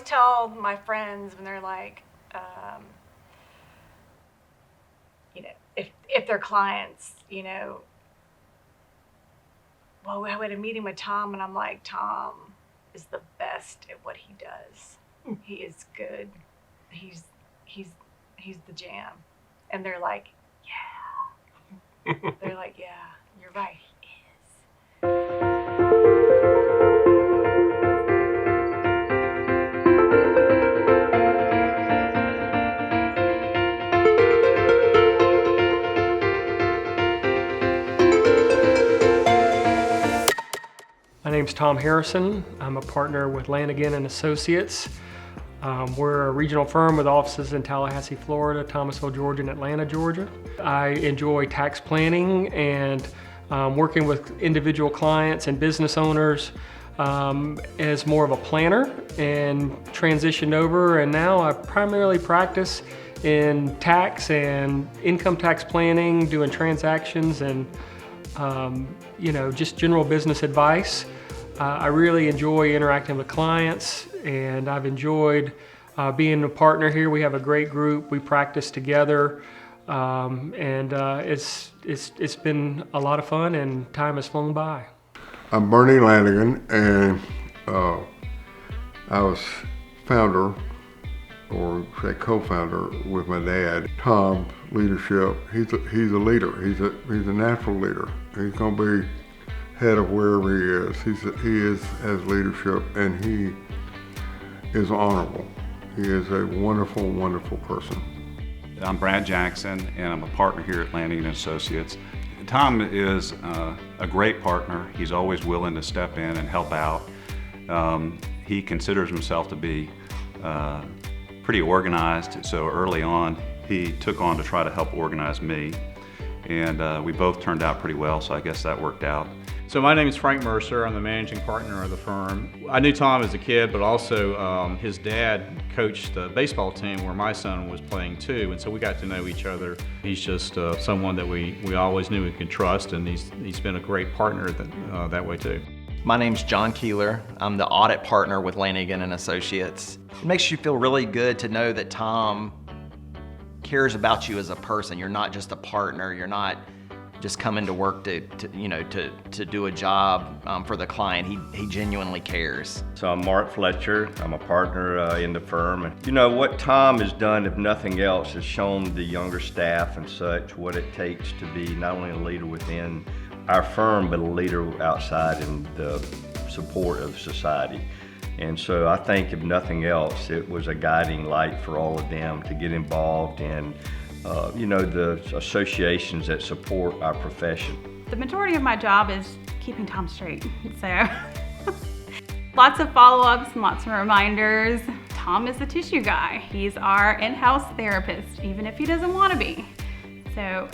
tell my friends when they're like, if their clients, well, I had a meeting with Tom, and I'm like, Tom is the best at what he does. He is good. He's the jam. And they're like, yeah. They're like, yeah, you're right. He is. My name's Tom Harrison. I'm a partner with Lanigan and Associates. We're a regional firm with offices in Tallahassee, Florida, Thomasville, Georgia, and Atlanta, Georgia. I enjoy tax planning and working with individual clients and business owners as more of a planner, and transitioned over, and now I primarily practice in tax and income tax planning, doing transactions and just general business advice. I really enjoy interacting with clients, and I've enjoyed being a partner here. We have a great group. We practice together, and it's been a lot of fun, and time has flown by. I'm Bernie Lanigan, and I was founder, or say co-founder, with my dad. Tom's leadership, he's a leader. He's a natural leader. He's going to be head of wherever he is. He has leadership, and he is honorable. He is a wonderful, wonderful person. I'm Brad Jackson, and I'm a partner here at Lanigan Associates. Tom is a great partner. He's always willing to step in and help out. He considers himself to be pretty organized, so early on he took on to try to help organize me, and we both turned out pretty well, so I guess that worked out. So my name is Frank Mercer. I'm the managing partner of the firm. I knew Tom as a kid, but also his dad coached the baseball team where my son was playing too, and so we got to know each other. He's just someone that we always knew we could trust, and he's been a great partner that way too. My name's John Keeler. I'm the audit partner with Lanigan and Associates. It makes you feel really good to know that Tom cares about you as a person. You're not just a partner. You're not just coming to work to do a job for the client. He genuinely cares. So I'm Mark Fletcher. I'm a partner in the firm. And what Tom has done, if nothing else, has shown the younger staff and such what it takes to be not only a leader within our firm, but a leader outside in the support of society. And so I think if nothing else, it was a guiding light for all of them to get involved in the associations that support our profession. The majority of my job is keeping Tom straight. So lots of follow-ups and lots of reminders. Tom is the tissue guy. He's our in-house therapist, even if he doesn't want to be. So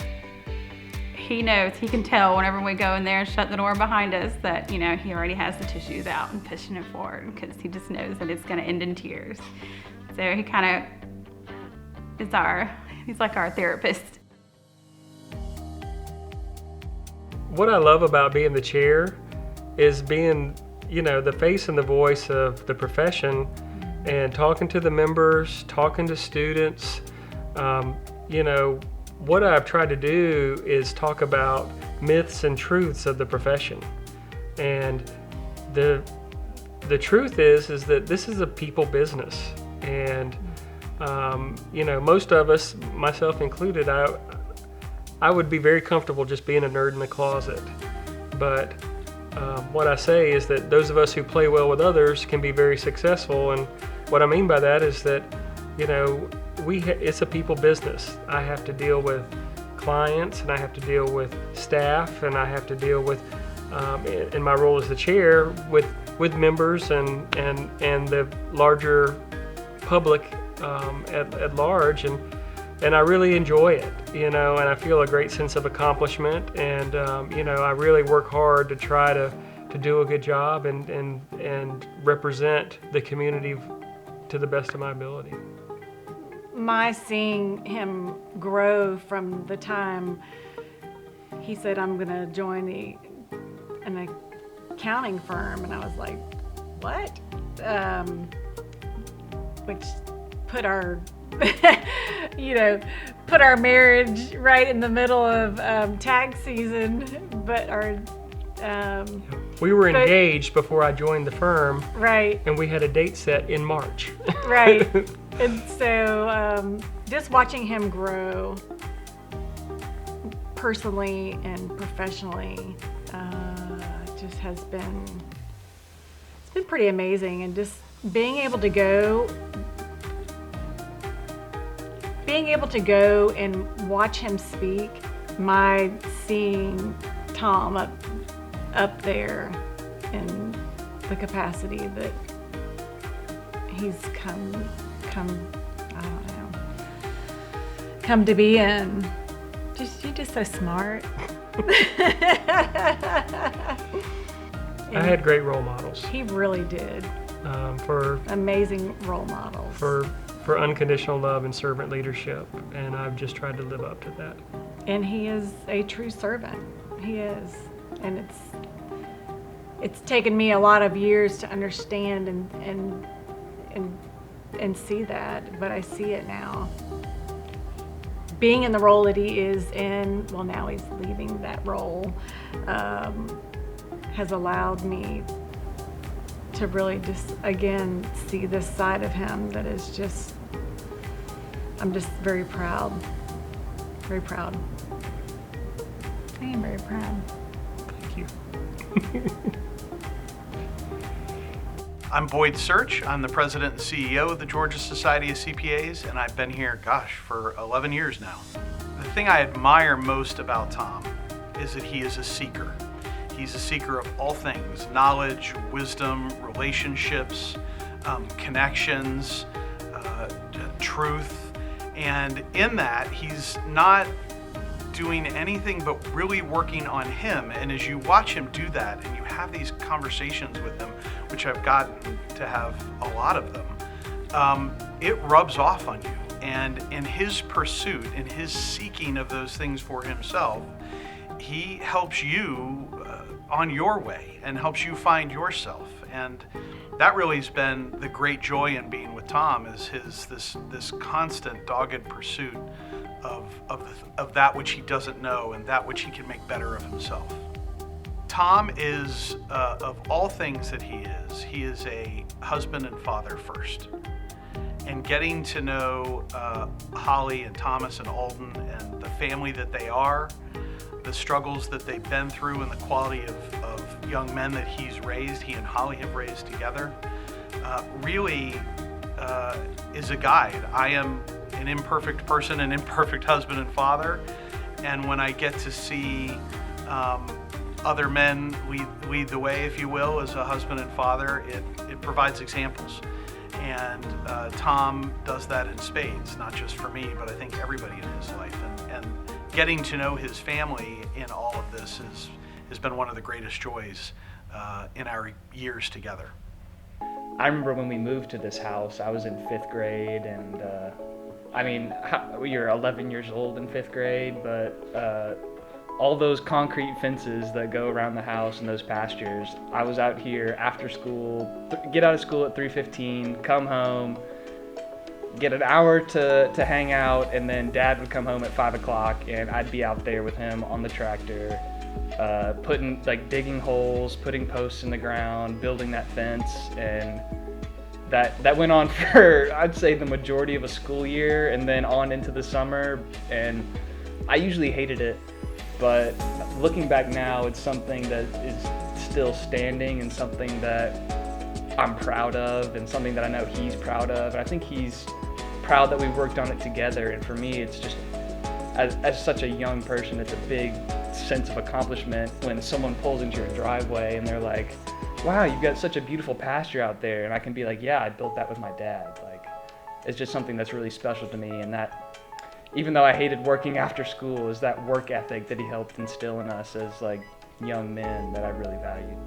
he knows, he can tell whenever we go in there and shut the door behind us that, he already has the tissues out and pushing it forward, because he just knows that it's going to end in tears. So he kind of is he's like our therapist. What I love about being the chair is being, the face and the voice of the profession, and talking to the members, talking to students. What I've tried to do is talk about myths and truths of the profession. And the truth is that this is a people business. And most of us, myself included, I would be very comfortable just being a nerd in the closet. But what I say is that those of us who play well with others can be very successful. And what I mean by that is that, it's a people business. I have to deal with clients, and I have to deal with staff, and I have to deal with, in my role as the chair, with members and the larger public at large, and I really enjoy it, and I feel a great sense of accomplishment, and I really work hard to try to do a good job and represent the community to the best of my ability. My seeing him grow from the time he said, I'm going to join an accounting firm, and I was like, what? which put our, put our marriage right in the middle of tax season. But we were engaged before I joined the firm, right, and we had a date set in March. right. And so just watching him grow personally and professionally just has been, it's been pretty amazing. And just being able to go and watch him speak, seeing Tom up there in the capacity that he's come to be in. You're just so smart. I had great role models. He really did. For amazing role models. For unconditional love and servant leadership, and I've just tried to live up to that. And he is a true servant. He is, and it's taken me a lot of years to understand and see that, but I see it now. Being in the role that he is in, well, now he's leaving that role, has allowed me to really just, again, see this side of him that is just, I'm just very proud. Very proud. I am very proud. Thank you. I'm Boyd Search. I'm the president and CEO of the Georgia Society of CPAs, and I've been here, for 11 years now. The thing I admire most about Tom is that he is a seeker. He's a seeker of all things: knowledge, wisdom, relationships, connections, truth. And in that, he's not doing anything but really working on him. And as you watch him do that and you have these conversations with him, which I've gotten to have a lot of them, it rubs off on you. And in his pursuit, in his seeking of those things for himself, he helps you on your way and helps you find yourself. And that really has been the great joy in being with Tom, is this constant dogged pursuit of that which he doesn't know and that which he can make better of himself. Tom is, of all things that he is a husband and father first. And getting to know Holly and Thomas and Alden and the family that they are, the struggles that they've been through, and the quality of young men that he and Holly have raised together, really is a guide. I am an imperfect person, an imperfect husband and father, and when I get to see other men lead the way, if you will, as a husband and father, it provides examples. And Tom does that in spades, not just for me, but I think everybody in his life. And getting to know his family in all of this has been one of the greatest joys in our years together. I remember when we moved to this house, I was in 5th grade, and you're 11 years old in 5th grade, but all those concrete fences that go around the house and those pastures, I was out here after school, get out of school at 3:15, come home, get an hour to hang out, and then Dad would come home at 5 o'clock, and I'd be out there with him on the tractor, digging holes, putting posts in the ground, building that fence, and that went on for, I'd say, the majority of a school year, and then on into the summer, and I usually hated it, but looking back now, it's something that is still standing and something that I'm proud of and something that I know he's proud of, and I think he's proud that we worked on it together. And for me, it's just, as such a young person, it's a big sense of accomplishment when someone pulls into your driveway and they're like, wow, you've got such a beautiful pasture out there, and I can be like, yeah, I built that with my dad. Like, it's just something that's really special to me, and that, even though I hated working after school, is that work ethic that he helped instill in us as like young men that I really valued.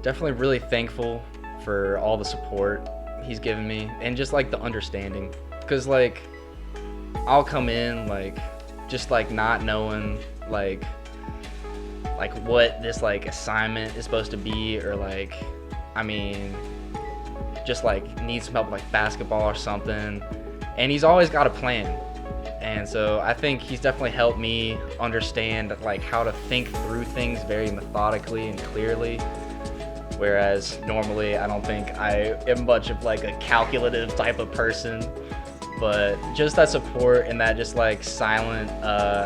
Definitely really thankful for all the support he's given me, and just like the understanding, because like I'll come in just not knowing like what this assignment is supposed to be, or just like needs some help with like basketball or something, and he's always got a plan. And so I think he's definitely helped me understand like how to think through things very methodically and clearly. Whereas normally I don't think I am much of like a calculative type of person, but just that support and that just like silent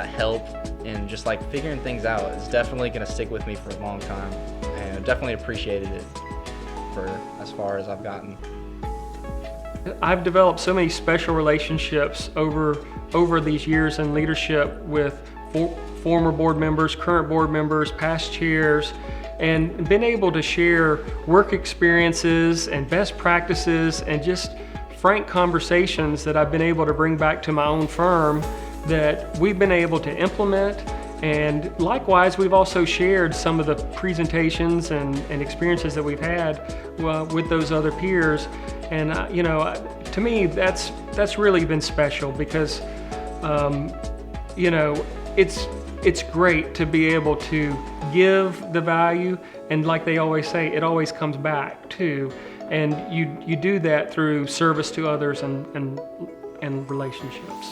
help and just like figuring things out is definitely gonna stick with me for a long time, and I've definitely appreciated it for as far as I've gotten. I've developed so many special relationships over these years in leadership with former board members, current board members, past chairs, and been able to share work experiences and best practices and just frank conversations that I've been able to bring back to my own firm that we've been able to implement. And likewise, we've also shared some of the presentations and experiences that we've had with those other peers. And you know, to me, that's really been special because you know, it's great to be able to give the value, and like they always say, it always comes back too. And you do that through service to others and relationships.